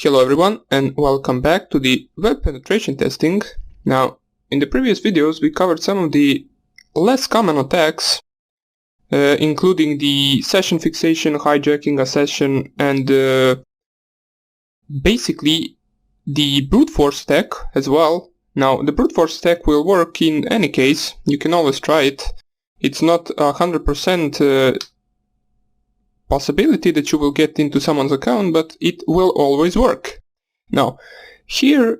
Hello everyone and welcome back to the web penetration testing. Now, in the previous videos we covered some of the less common attacks, including the session fixation, hijacking a session, and basically the brute force attack as well. Now, the brute force attack will work in any case. You can always try it. It's not 100% possibility that you will get into someone's account, but it will always work. Now, here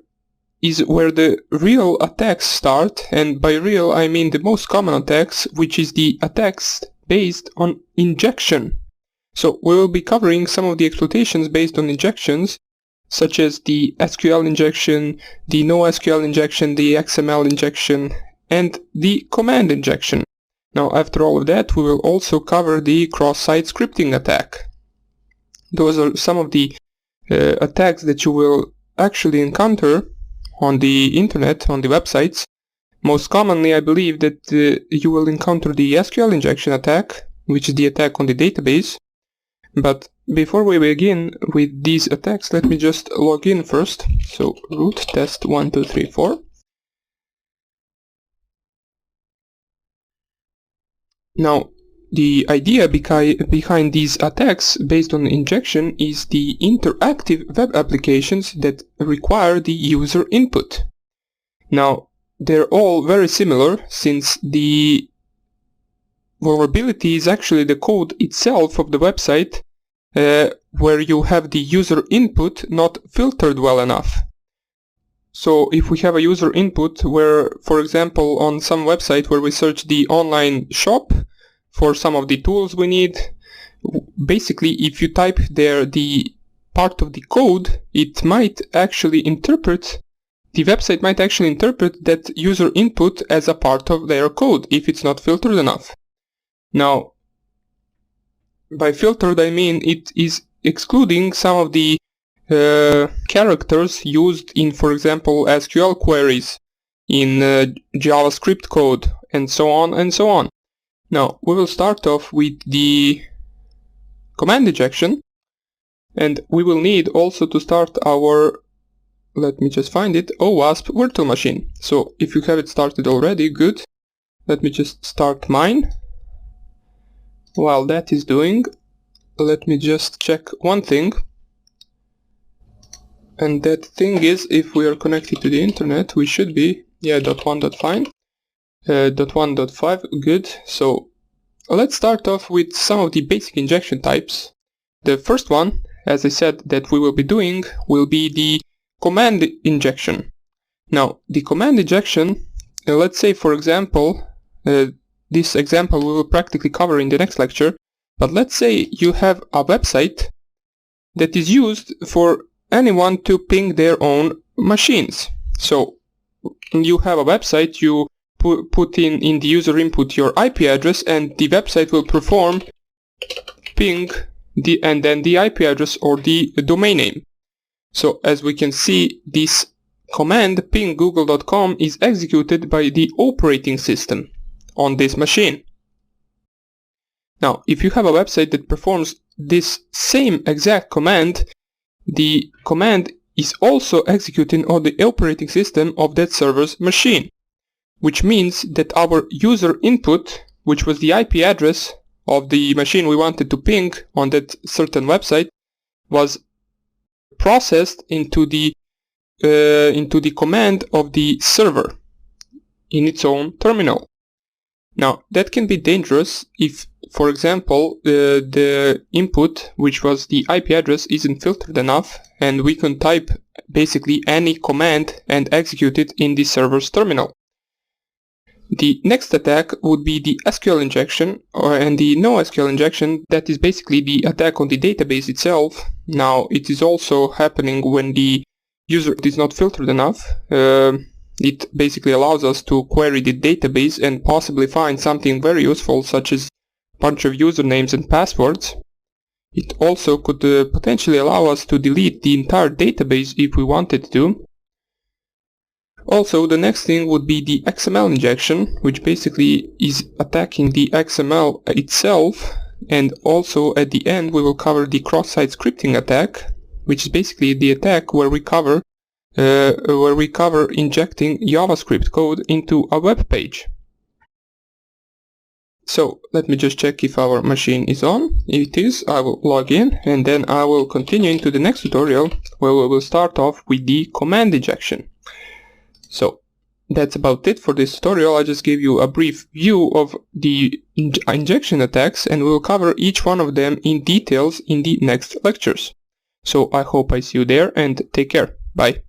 is where the real attacks start, and by real I mean the most common attacks, which is the attacks based on injection. So we will be covering some of the exploitations based on injections, such as the SQL injection, the NoSQL injection, the XML injection, and the command injection. Now, after all of that, we will also cover the cross-site scripting attack. Those are some of the attacks that you will actually encounter on the internet, on the websites. Most commonly, I believe that you will encounter the SQL injection attack, which is the attack on the database. But before we begin with these attacks, let me just log in first. So, root test 1, 2, 3, 4. Now, the idea behind these attacks based on injection is the interactive web applications that require the user input. Now, they're all very similar, since the vulnerability is actually the code itself of the website, where you have the user input not filtered well enough. So if we have a user input where, for example, on some website where we search the online shop for some of the tools we need, basically if you type there the part of the code, it might actually interpret, the website might actually interpret that user input as a part of their code if it's not filtered enough. Now, by filtered I mean it is excluding some of the characters used in, for example, SQL queries, in JavaScript code, and so on and so on. Now, we will start off with the command injection, and we will need also to start our, let me just find it, OWASP virtual machine. So, if you have it started already, good. Let me just start mine. While that is doing, let me just check one thing. And that thing is, if we are connected to the internet, we should be, yeah, .1.5, .1.5, good. So let's start off with some of the basic injection types. The first one, as I said, that we will be doing will be the command injection. Now, the command injection, let's say, for example, this example we will practically cover in the next lecture, but let's say you have a website that is used for anyone to ping their own machines. So you have a website, you put in the user input your IP address, and the website will perform ping and then the IP address or the domain name. So as we can see, this command ping google.com is executed by the operating system on this machine. Now, if you have a website that performs this same exact command, the command is also executing on the operating system of that server's machine, which means that our user input, which was the IP address of the machine we wanted to ping on that certain website, was processed into the command of the server in its own terminal. Now, that can be dangerous if, for example, the input, which was the IP address, isn't filtered enough, and we can type basically any command and execute it in the server's terminal. The next attack would be the SQL injection, and the NoSQL injection. That is basically the attack on the database itself. Now, it is also happening when the user is not filtered enough. It basically allows us to query the database and possibly find something very useful, such as a bunch of usernames and passwords. It also could potentially allow us to delete the entire database if we wanted to. Also, the next thing would be the XML injection, which basically is attacking the XML itself, and also at the end we will cover the cross-site scripting attack, which is basically the attack where we cover injecting JavaScript code into a web page. So let me just check if our machine is on. If it is, I will log in, and then I will continue into the next tutorial where we will start off with the command injection. So that's about it for this tutorial. I just gave you a brief view of the injection attacks, and we will cover each one of them in details in the next lectures. So I hope I see you there, and take care. Bye.